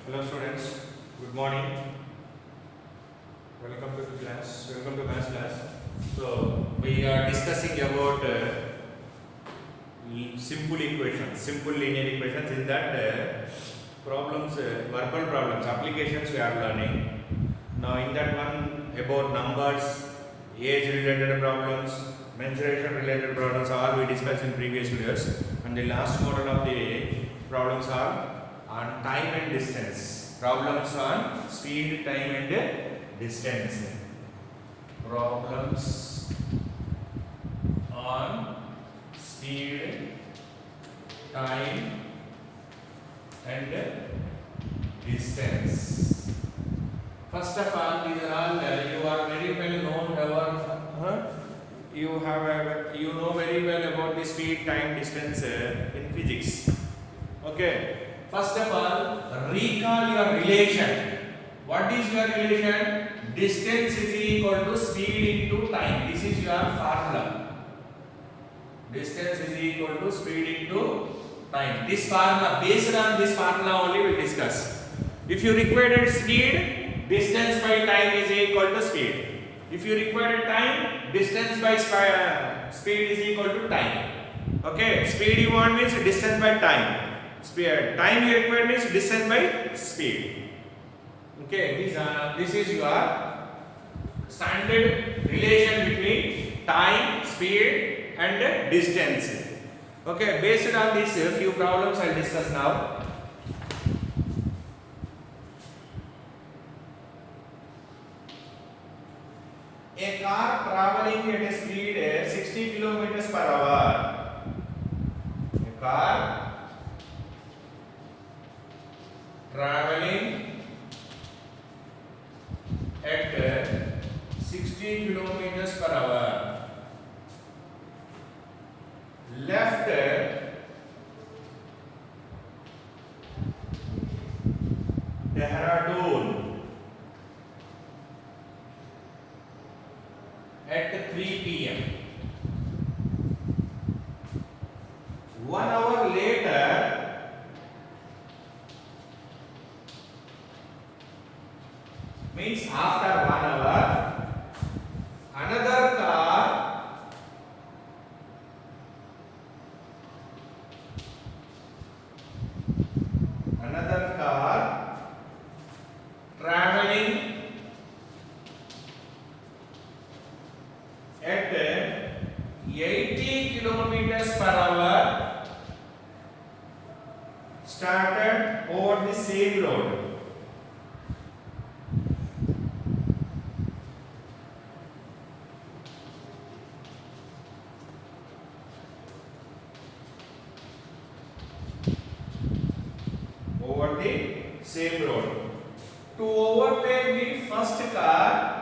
Hello students, good morning. Welcome to the class. Welcome to maths class. So we are discussing about simple equations, simple linear equations. In that problems, verbal problems, applications we are learning. Now in that one about numbers, age-related problems, mensuration-related problems, all we discussed in previous videos. And the last model of the problems are on time and distance. Problems on speed, time and distance. Problems on speed, time and distance. First of all, these are all you are very well known about. You know very well about the speed, time, distance in physics. Okay. First of all, recall your relation. What is your relation? Distance is equal to speed into time. This is your formula. Distance is equal to speed into time. This formula, based on this formula only we will discuss. If you required speed, distance by time is equal to speed. If you required time, distance by speed is equal to time. Okay, speed you want means distance by time. Speed, time you require means distance by speed. Okay, this is your standard relation between time, speed and distance. Okay, based on this few problems I will discuss now. A car traveling at a speed 60 kilometers per hour. A car traveling at 60 kilometers per hour left Dehradun at 3 p.m. 1 hour later, means after 1 hour, another car traveling at 80 kilometers per hour started over the same road. Over the same road. To overtake the first car,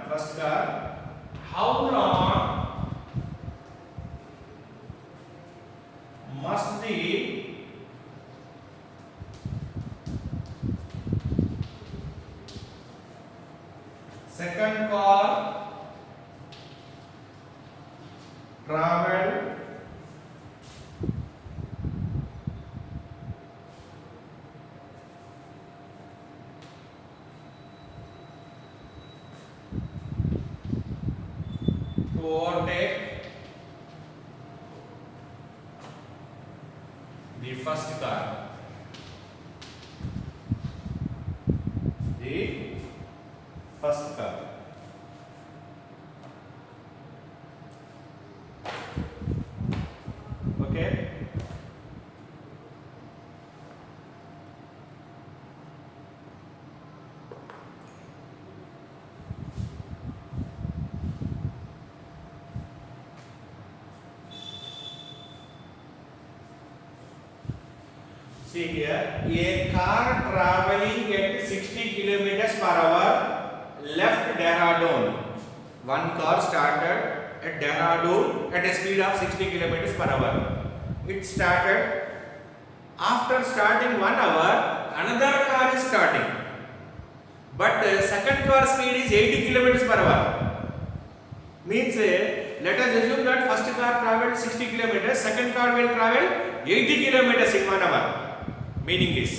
first car, how long must the second car travel to overtake the first car? The first car. Okay. See here, a car traveling at 60 kilometers per hour left Dehradun. One car started at Dehradun at a speed of 60 kilometers per hour. It started. After starting 1 hour, another car is starting. but second car speed is 80 kilometers per hour. Means let us assume that first car traveled 60 kilometers, second car will travel 80 kilometers in 1 hour. Meaning is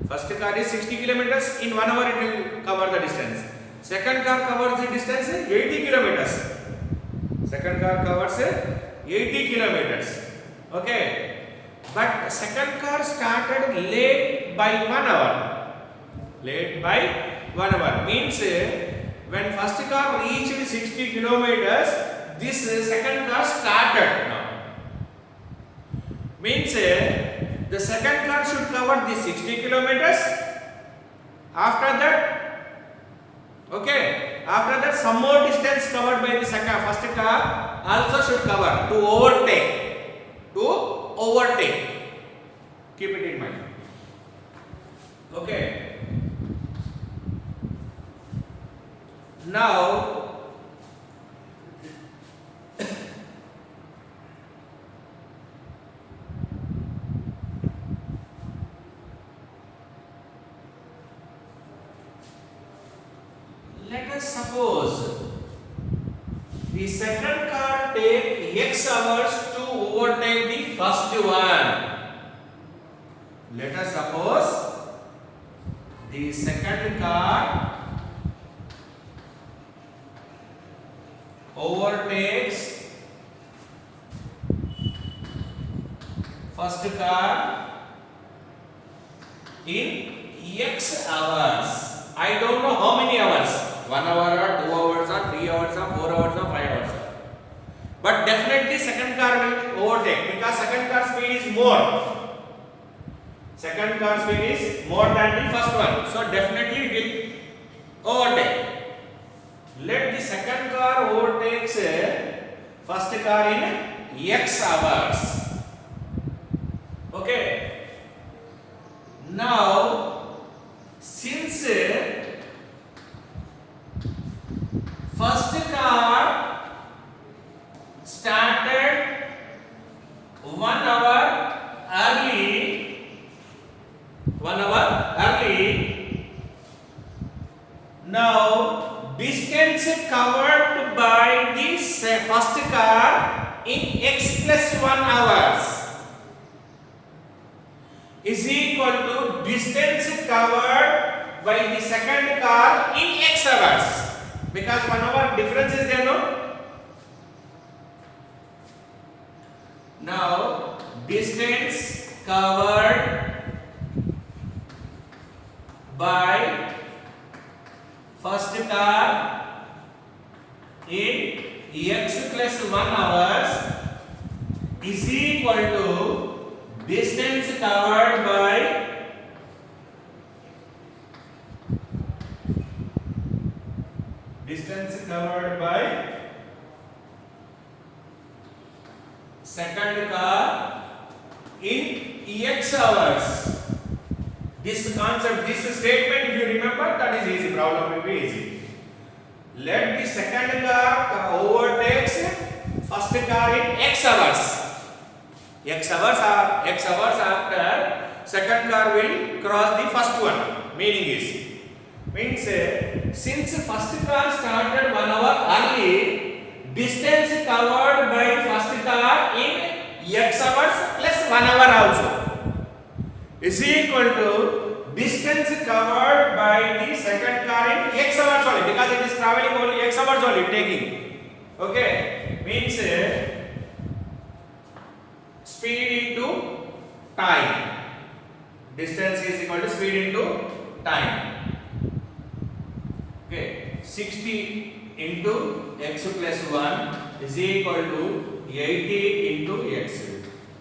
first car is 60 kilometers, in 1 hour it will cover the distance. Second car covers the distance 80 kilometers. Second car covers 80 kilometers. Okay. But second car started late by 1 hour. Late by 1 hour. Means when first car reached 60 kilometers, this second car started now. Means the second car should cover the 60 kilometers. After that, okay, after that some more distance covered by the first car also should cover to overtake. To overtake. Keep it in mind. Okay. Now let us suppose the second car take X hours to overtake the first one. Let us suppose the second car overtakes first car in X hours. I don't know how many hours. 1 hour or 2 hours or 3 hours or 4 hours or 5 hours. But definitely second car will overtake because second car speed is more. Second car speed is more than the first one. So definitely it will overtake. Let the second car overtakes first car in X hours. Okay. Now, since first car started 1 hour early, 1 hour early, now distance covered by this first car in X plus 1 hours is equal to distance covered by the second car in X hours. Because 1 hour difference is there, no? Now, distance covered by first car in X plus 1 hours is equal to distance covered by second car in X hours. This concept, this statement, if you remember, that is easy. Problem will be easy. Let the second car overtakes first car in X hours. X hours after second car will cross the first one. Means since first car started 1 hour early, distance covered by first car in X hours plus 1 hour also is equal to distance covered by the second car in X hours only, because it is traveling only X hours only taking. Okay, means speed into time. Distance is equal to speed into time. Okay, 60 into X plus 1 is equal to 80 into X.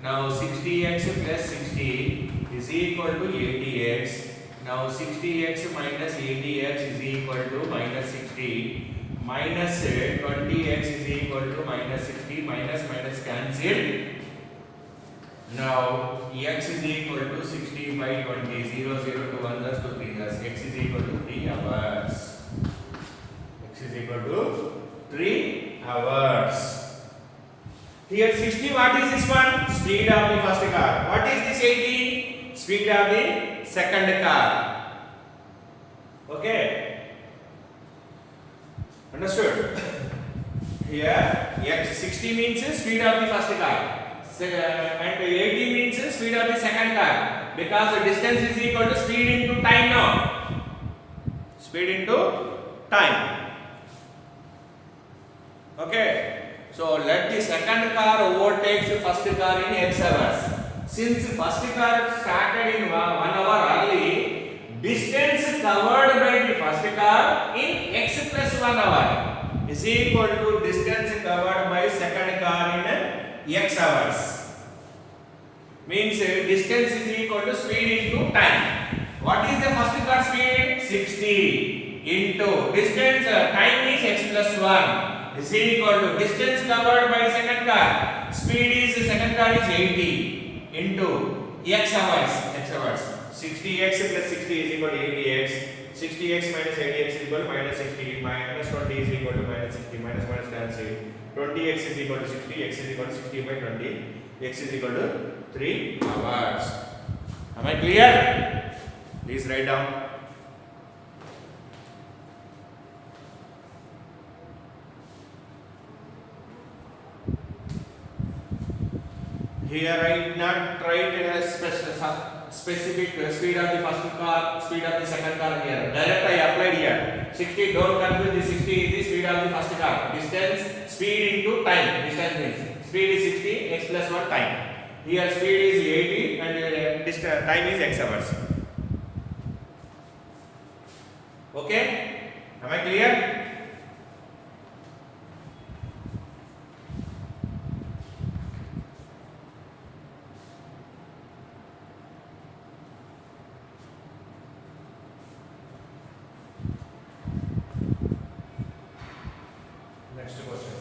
Now 60x plus 60 is equal to 80x. Now 60x minus 80x is equal to minus 60. Minus 20x is equal to minus 60. Minus cancel. Now x is equal to 60 by 20. 0, 0 to 1 thus to 3 thus. X is equal to 3 hours. X is equal to 3 hours. Here 60, what is this one? Speed of the first car. What is this 80? Speed of the second car. Okay, understood? Here x 60 means speed of the first car, and 80 means speed of the second car, because the distance is equal to speed into time now. Speed into time. Okay, so let the second car overtakes the first car in x hours. Since first car started in 1 hour early, distance covered by the first car in x plus 1 hour is equal to distance covered by second car in x hours. Means distance is equal to speed into time. What is the first car speed? 60 into distance time is x plus 1 is equal to distance covered by second car. Speed is second car is 80 into x hours. 60x plus 60 is equal to 80x. 60x minus 80x is equal to minus 60. Minus 20 is equal to minus 60. Minus cancel. 20x is equal to 60. X is equal to 60 by 20. X is equal to 3 hours. Am I clear? Please write down. Here I did not write a specific speed of the first car, speed of the second car here. Direct I applied here. 60, don't confuse the 60 is the speed of the first car. Distance, speed into time. Distance means speed is 60, x plus 1 time. Here speed is 80 and time is x hours. Okay? Am I clear? Next question.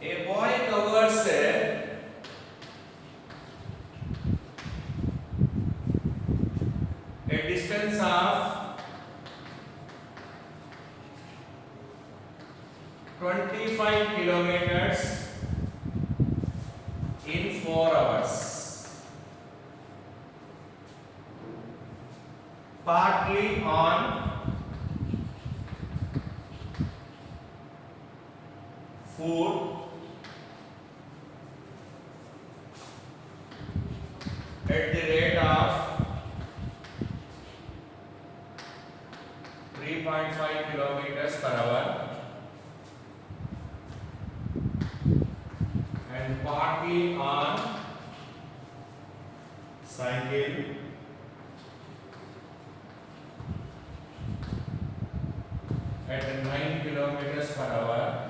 A boy covers a distance of 25 kilometers in 4 hours, partly on foot at the rate of 3.5 kilometers per hour and partly on cycle at 9 kilometers per hour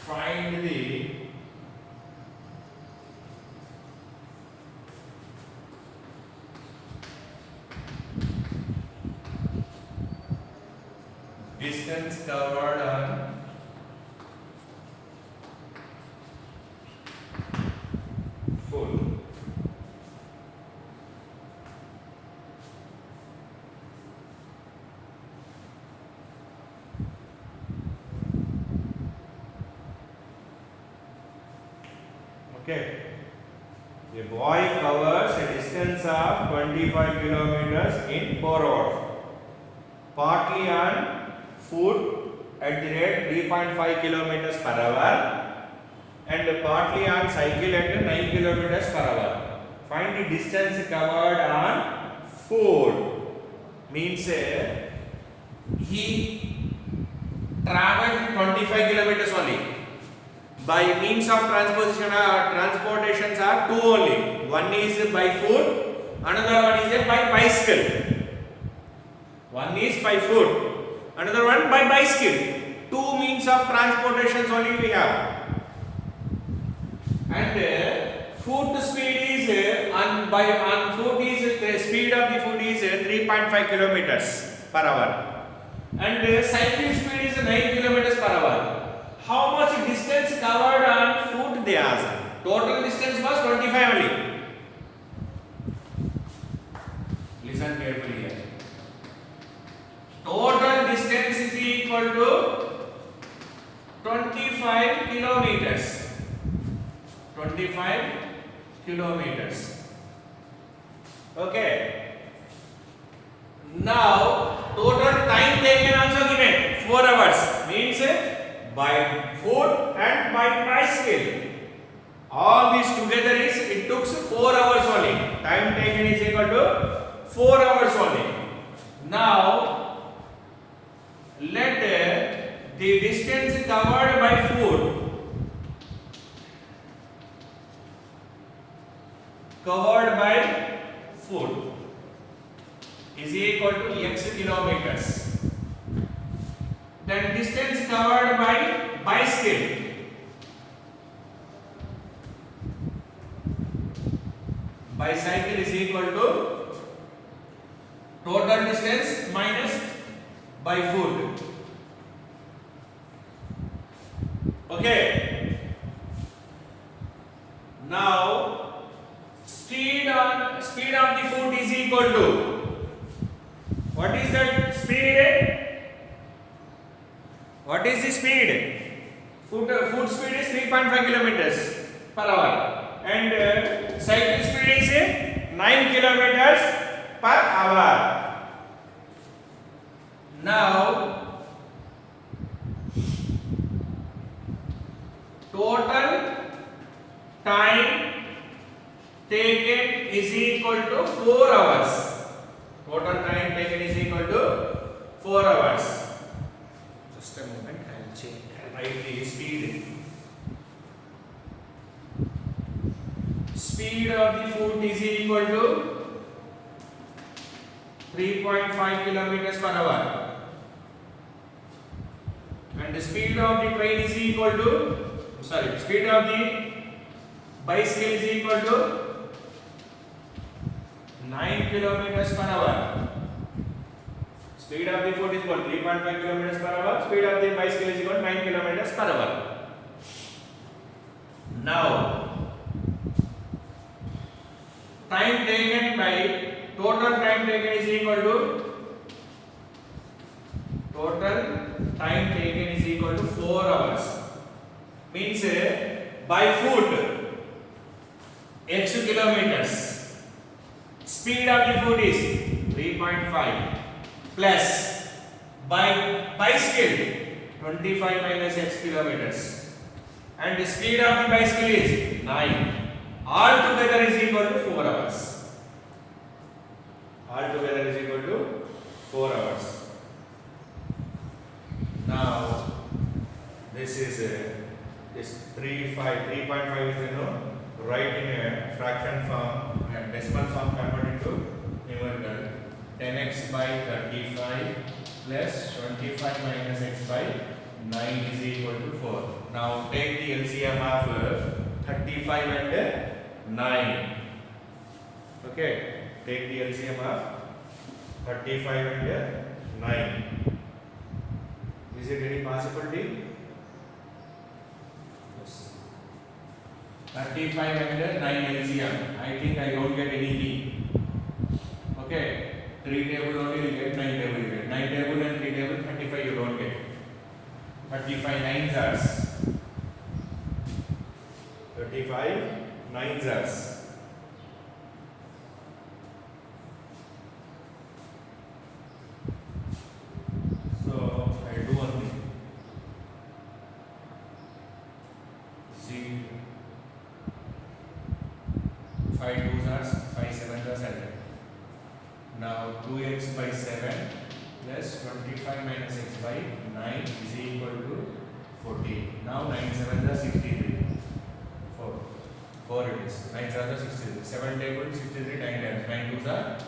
find the distance covered on foot. Okay. A boy covers a distance of 25 kilometers in 4 hours, partly on foot at the rate 3.5 kilometers per hour and partly on cycle at 9 kilometers per hour. Find the distance covered on foot. Means he traveled 25 kilometers only. By means of transportations are two only. One is by foot, another one is by bicycle. One is by foot, another one by bicycle. Two means of transportations only we have. And foot speed is on foot is the speed of the foot is 3.5 kilometers per hour, and cycle speed is 9 kilometers per hour. How much distance covered on foot they asked. Total distance was 25 only. Listen carefully here. Total distance is equal to 25 kilometers. 25 kilometers. Okay. Now total time taken also given 4 hours, means by foot and by bicycle. All these together is it took 4 hours only. Time taken is equal to 4 hours only. Now let the distance covered by foot is equal to x kilometers. Then distance covered by bicycle is equal to total distance minus by foot. Okay. Now speed of the foot is equal to, what is that speed? What is the speed? Foot speed is 3.5 kilometers per hour and cycle speed is 9 kilometers per hour. Now total time taken is equal to 4 hours. Total time taken is equal to 4 hours. Just a moment, I will change. Write the speed. Speed of the foot is equal to 3.5 kilometers per hour. And the speed of the train is equal to, speed of the bicycle is equal to 9 kilometers per hour. Speed of the foot is equal to 3.5 kilometers per hour. Speed of the bicycle is equal to 9 kilometers per hour. Now, time taken by total time taken is equal to is equal to 4 hours. Means by foot x kilometers. Speed of the foot is 3.5 plus by bicycle 25 minus x kilometers and the speed of the bicycle is 9. All together is equal to 4 hours. All together is equal to 4 hours. Now this is this 3.5 is write in a fraction form and decimal form converted to numerical. 10x by 35 plus 25 minus x by 9 is equal to 4. Now take the LCM of 35 and 9. Okay, take the LCM of 35 and 9. Is it any possibility? 35 and 9 LCM. I think I don't get anything. Okay, 3 table only you get, 9 table you get. 9 table and 3 table, 35 you don't get. 35 9s are 35 9s are. So I do one thing. 5 2s are 5 7s are 7. Now 2x by 7 plus 25 minus x by 9 is equal to 14. Now 9 7s are 63. 4 it is. 9 7s are 63. 7 table 63 9 times. 9 2s are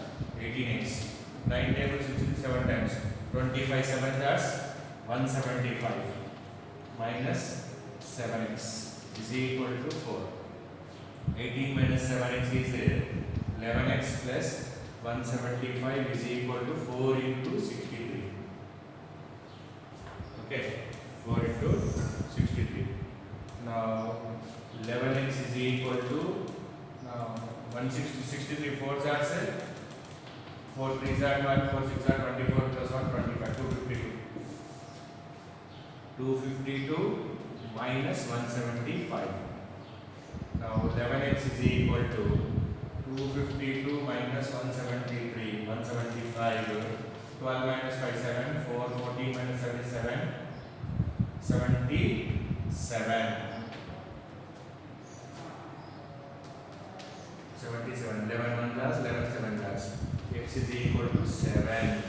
18x. 9 table 67 times. 25 7s are 175 minus 7x is equal to 4. 18 minus 7x is 11x plus 175 is equal to 4 into 63. Okay, 4 into 63. Now 11x is equal to now 160, 63 4s are set. 4 3s are 1, 4 6 are 24 plus 1 25, 252. 252 minus 175. Now 11x is equal to 252 minus 173, 175. 12 minus 5 7, 4 14 minus 77, 77. 77, 11 1 plus, 11 7 plus. X is equal to 7.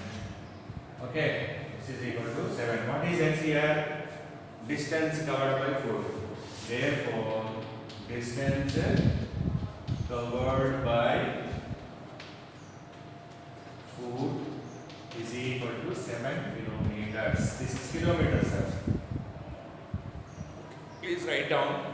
Okay, x is equal to 7. What is x here? Distance covered by foot. Therefore, distance covered by foot is equal to 7 kilometers. This is kilometers, sir. Please write down.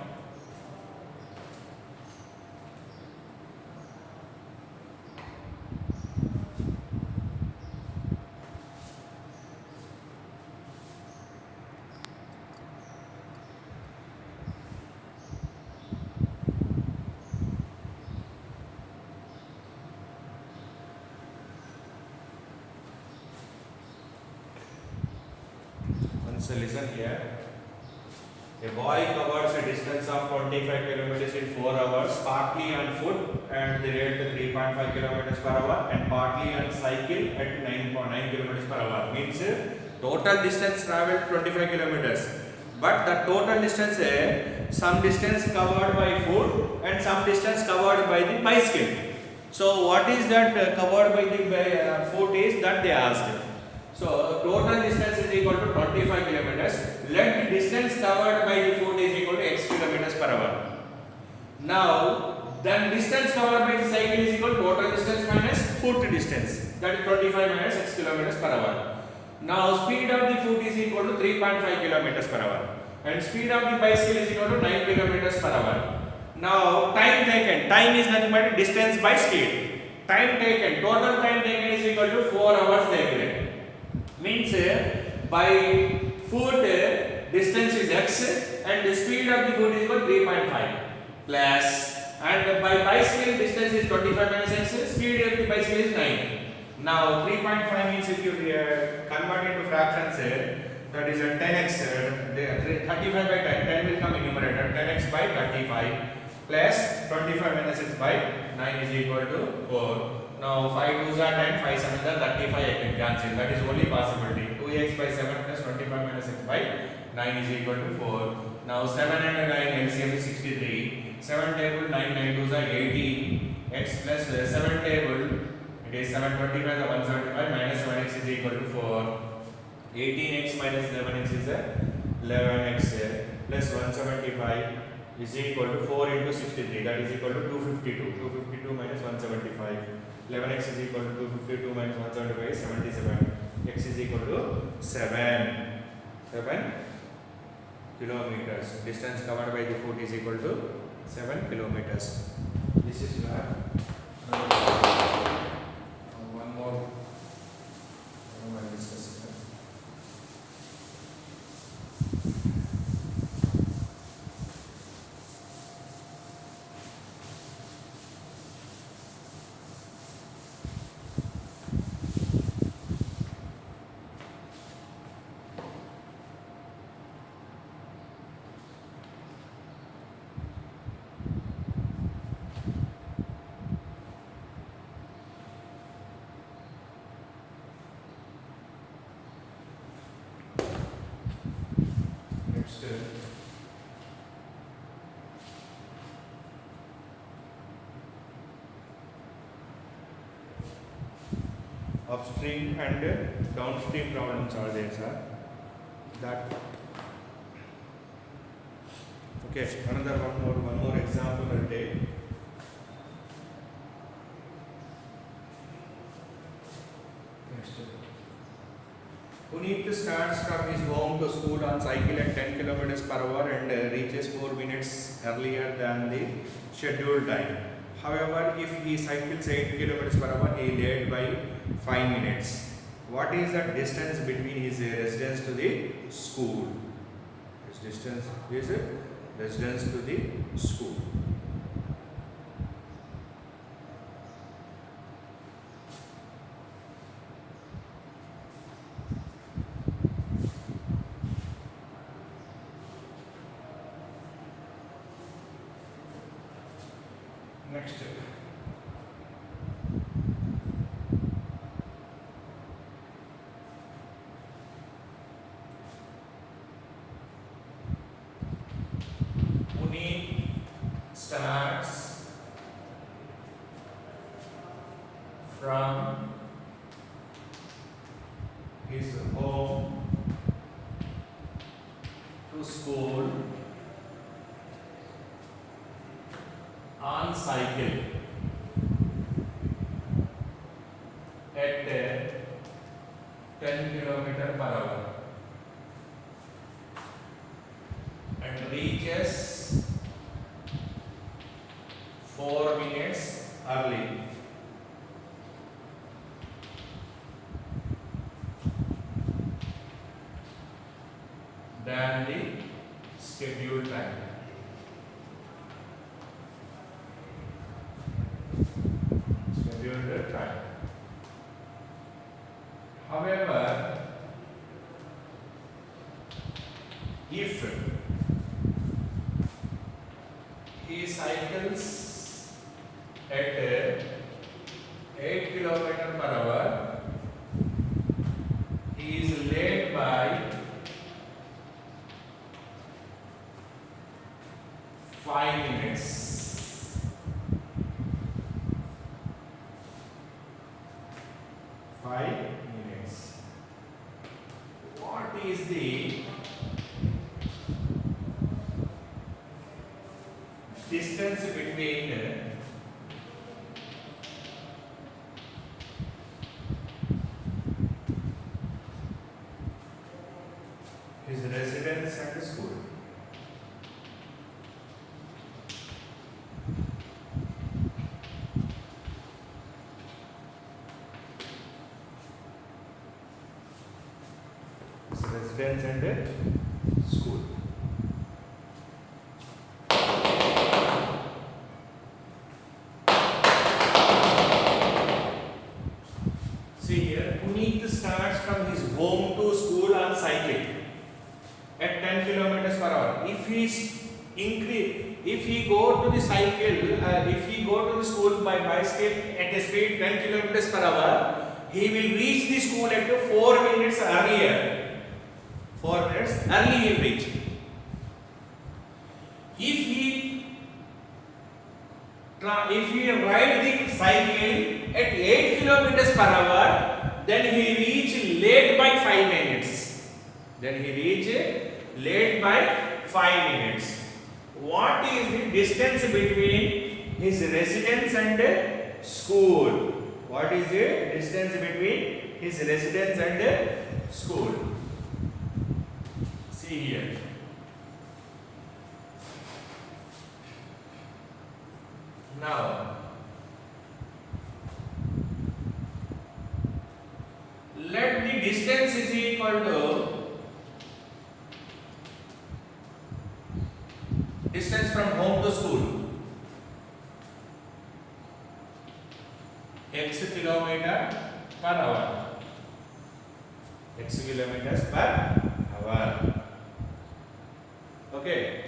So listen here. A boy covers a distance of 25 kilometers in 4 hours, partly on foot at the rate of 3.5 kilometers per hour and partly on cycle at 9.9 kilometers per hour. Means total distance traveled 25 kilometers. But the total distance, some distance covered by foot and some distance covered by the bicycle. So what is that covered by the foot is that they asked. So total distance is equal to 25 kilometers. Let the distance covered by the foot is equal to x kilometers per hour. Now, then distance covered by the cycle is equal to total distance minus foot distance. That is 25 minus x kilometers per hour. Now, speed of the foot is equal to 3.5 kilometers per hour. And speed of the bicycle is equal to 9 kilometers per hour. Now, time taken. Time is nothing but distance by speed. Time taken. Total time taken is equal to 4 hours taken. Means by foot distance is x and the speed of the foot is equal to 3.5 plus, and by bicycle distance is 25 minus x, speed of the bicycle is 9. Now 3.5 means if you convert into fractions, that is a 10x, 35 by 10, 10 will come in numerator, 10x by 35 plus 25 minus x by 9 is equal to 4. Now 5 2s are 10, 5 7s are 35, I can cancel. That is only possibility. 2x by 7 plus 25 minus x by 9 is equal to 4. Now 7 and 9 LCM is 63. 7 table 9 9 2s are 80. X plus 7 table, it is 725 the 175 minus 7x is equal to 4. 18x minus 11x is 11x plus 175 is equal to 4 into 63, that is equal to 252. 252 minus 175. 11x is equal to 252 minus 175 is 77. X is equal to 7 kilometers. Distance covered by the foot is equal to 7 kilometers. This is your one more. I will discuss it. Upstream and downstream problems are there, sir. That okay. Another one more example I'll take. Puneet starts from his home to school on cycle at 10 kilometers per hour and reaches 4 minutes earlier than the scheduled time. However, if he cycles 8 kilometers per hour, he late by 5 minutes. What is the distance between his residence to the school? His distance is residence to the school. Next. Puneet starts from his home to school on cycle at 10 km per hour and reaches 4 minutes early. Than the scheduled time. Scheduled time. However, if he cycles at 8 km per hour, he is late by 5 minutes. 5 minutes. What is the distance between his residence and school? Residence and school. See here, Puneet starts from his home to school on cycle at 10 kilometers per hour. If he go to the cycle, if he go to the school by bicycle at a speed 10 kilometers per hour, he will reach the school at 4 minutes earlier. 4 minutes early he will reach. If he ride the cycle at 8 kilometers per hour, then he reach late by 5 minutes. Then he reach late by 5 minutes. What is the distance between his residence and school? What is the distance between his residence and school? See here. Now, let the distance is equal to distance from home to school. X kilometer per hour. X kilometers per hour. Okay.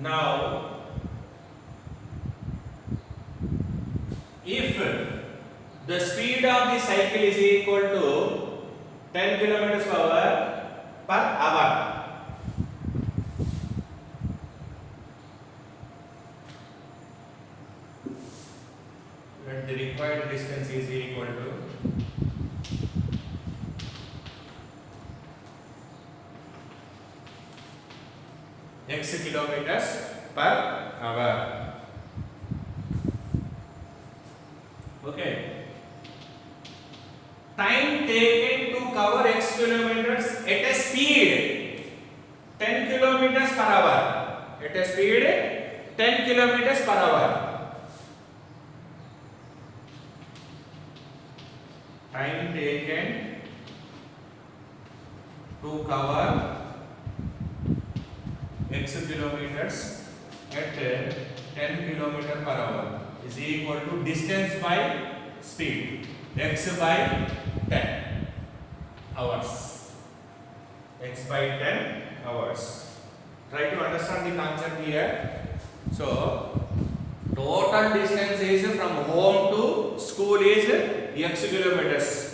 Now, if the speed of the cycle is equal to 10 kilometers per hour, then the required distance is equal to x kilometers per hour. Okay. Time taken to cover x kilometers at a speed 10 kilometers per hour. At a speed 10 kilometers per hour. Time taken to cover x kilometers at 10 kilometer per hour is equal to distance by speed, x by 10 hours, x by 10 hours. Try to understand the concept here. So total distance is from home to school is x kilometers.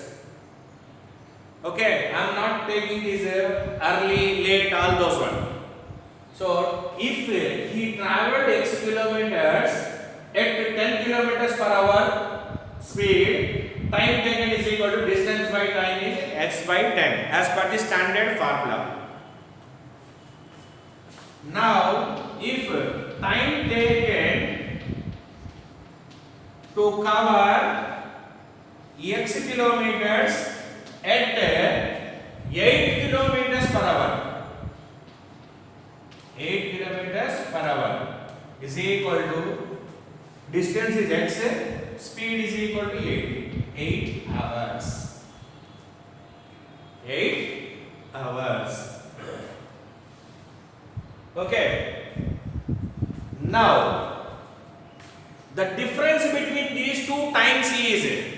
Okay, I am not taking this early, late, all those one. So if he traveled x kilometers at 10 kilometers per hour speed, time taken is equal to distance by time is x by 10 as per the standard formula. Now if time taken to cover x kilometers at 8 kilometers per hour, 8 kilometers per hour is equal to distance is x, speed is equal to 8 hours. 8 hours. Okay. Now the difference between these two times is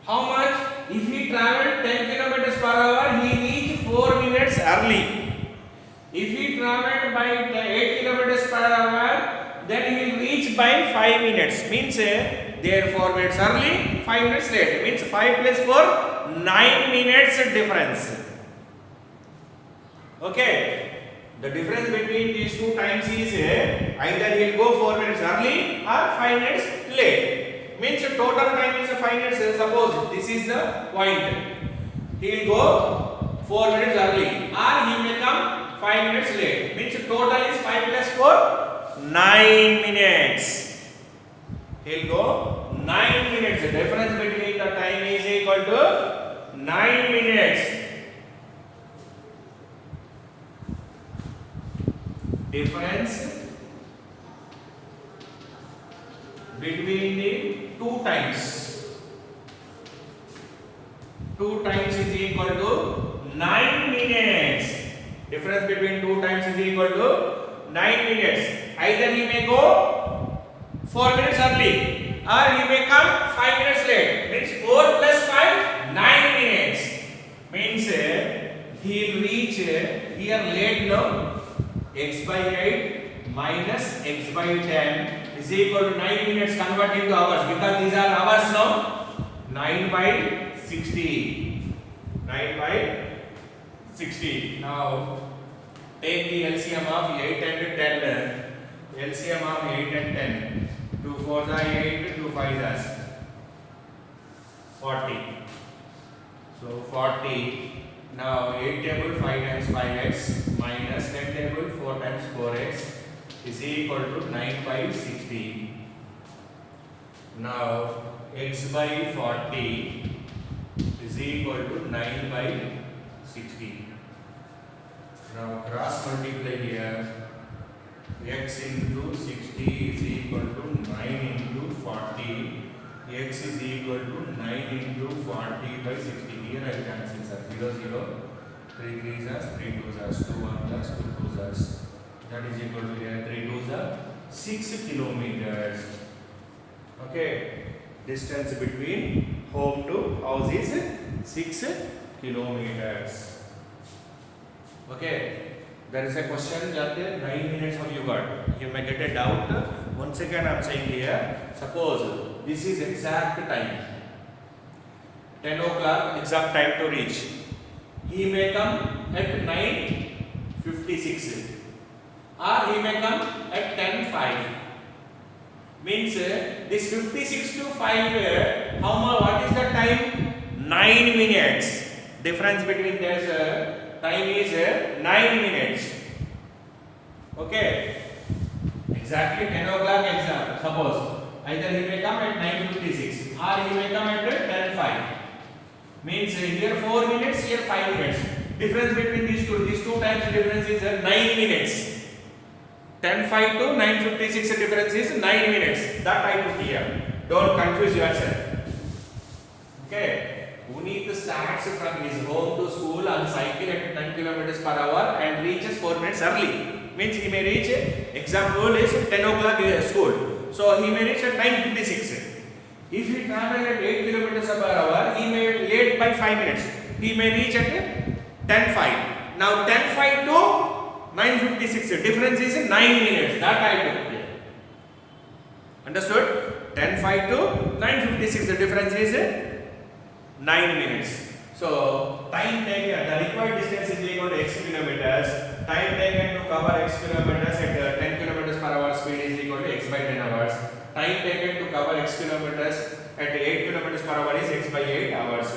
how much? If he traveled 10 kilometers per hour, he reached 4 minutes early. If he traveled by 8 kilometers per hour, then he will reach by 5 minutes. Means there 4 minutes early, 5 minutes late. Means 5 plus 4, 9 minutes difference. Okay. The difference between these two times is either he will go 4 minutes early or 5 minutes late. Means total time is 5 minutes. Suppose this is the point. He will go 4 minutes early or he may come 5 minutes late. Means total is 5 plus 4, 9 minutes. He will go 9 minutes. The difference between the time is equal to 9 minutes. Difference between the two times. Two times is equal to 9 minutes. Difference between two times is equal to 9 minutes. Either he may go 4 minutes early or he may come 5 minutes late. Means 4 plus 5, 9 minutes. Means he will reach here late now. X by 8 minus x by 10 is equal to 9 minutes. Convert into hours because these are hours now. 9 by 60. 9 by 60. Now take the LCM of 8 and 10. LCM of 8 and 10. 2 4s are 8, 2 5s are 40. So 40. Now 8 table 5 times 5x minus 10 table 4 times 4x is equal to 9 by 60. Now x by 40 is equal to 9 by 60. Now cross multiply here. X into 60 is equal to 9 into 40. X is equal to 9 into 40 by 60. Here I cancel 0 0. 3 3s are 3 2s are 2 1s are 2 2s are. That is equal to here 3 2s are 6 kilometers. Okay. Distance between home to house is 6 kilometers. Okay. There is a question that 9 minutes have you got? You may get a doubt. Once again I am saying here. Suppose this is exact time. 10 o'clock exact time to reach. He may come at 9:56 or he may come at 10:05. Means this 56 to 5 how much? What is the time? 9 minutes. Difference between this time is 9 minutes. Okay. Exactly 10 o'clock exam. Suppose either he may come at 9:56 or he may come at 10:05. Means here 4 minutes, here 5 minutes. Difference between these two times difference is 9 minutes. 10:05 to 9:56 difference is 9 minutes. That I put here. Don't confuse yourself. Okay. Puneet starts from his home to school on cycle at 10 kilometers per hour and reaches 4 minutes early. Means he may reach, example is 10 o'clock school. So he may reach at 9:56. If he travel at 8 kilometers per hour, he may late by 5 minutes. He may reach at 10:05. Now 10:05 to 9:56. Difference is 9 minutes. That I took here. Understood? 10:05 to 9:56. The difference is 9 minutes. So time taken, the required distance is equal to x kilometers. Time taken to cover x kilometers at 10 kilometers per hour speed is equal to x by 10 hours. Time taken to cover x kilometers at 8 kilometers per hour is x by 8 hours.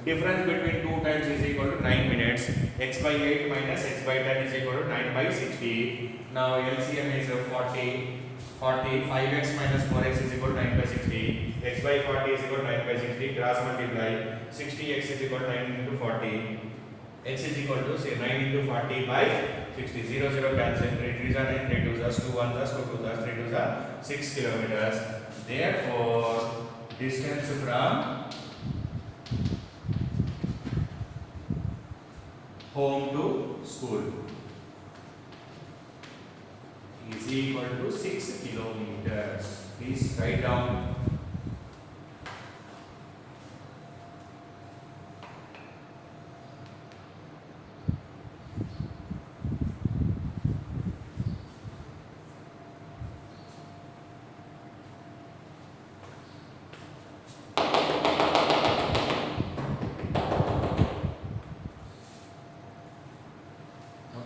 Difference between two times is equal to 9 minutes. X by 8 minus x by 10 is equal to 9 by 60. Now LCM is 40. 5x minus 4x is equal to 9 by 60. X by 40 is equal to 9 by 60. Cross multiply. 60x is equal to 9 into 40. X is equal to say 9 into 40 by 60. 0 0 cancel. 3 3s are 9. 3 2s are 2 1s are 2 2s are 3 2s are 6 kilometers. Therefore, distance from home to school is equal to 6 kilometers. Please write down.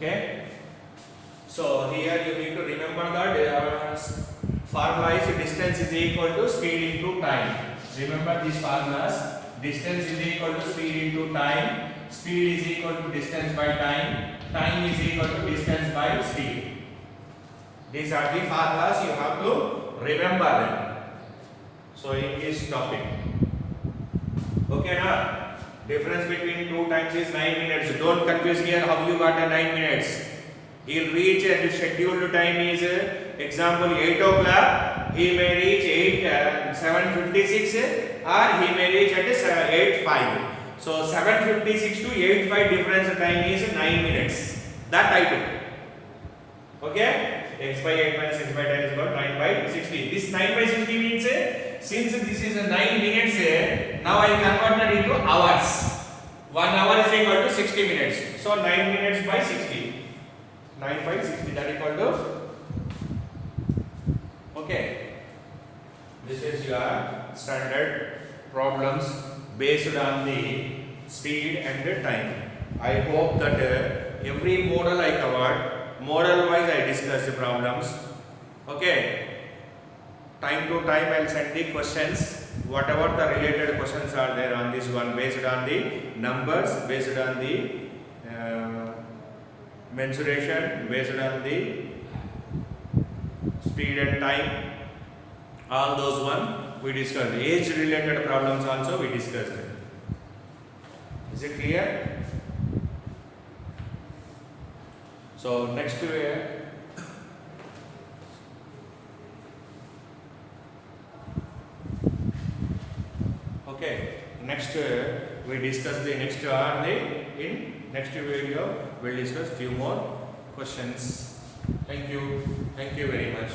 Okay. So here you need to remember that formula is distance is equal to speed into time. Remember these formulas. Distance is equal to speed into time. Speed is equal to distance by time. Time is equal to distance by speed. These are the formulas you have to remember them. So in this topic. Okay now. Difference between two times is 9 minutes. Don't confuse here how you got a 9 minutes. He'll reach at the scheduled time is example 8 o'clock. He may reach 7:56 or he may reach at 8:05. So 7:56 to 8:05 difference time is 9 minutes. That I took. Okay? X by 8 minus x by 10 is equal to 9 by 60. This 9 by 60 means since this is 9 minutes, now I converted into hours. 1 hour is equal to 60 minutes. So 9 minutes by 60. 9 by 60, that is equal to. Okay. This is your standard problems based on the speed and the time. I hope that every model I covered, model wise I discussed the problems. Okay. Time to time I will send the questions. Whatever the related questions are there on this one, based on the numbers, based on the mensuration, based on the speed and time, all those one we discussed. Age related problems also we discussed. Is it clear? So next okay, next we discuss the next in next video we'll discuss few more questions. Thank you very much.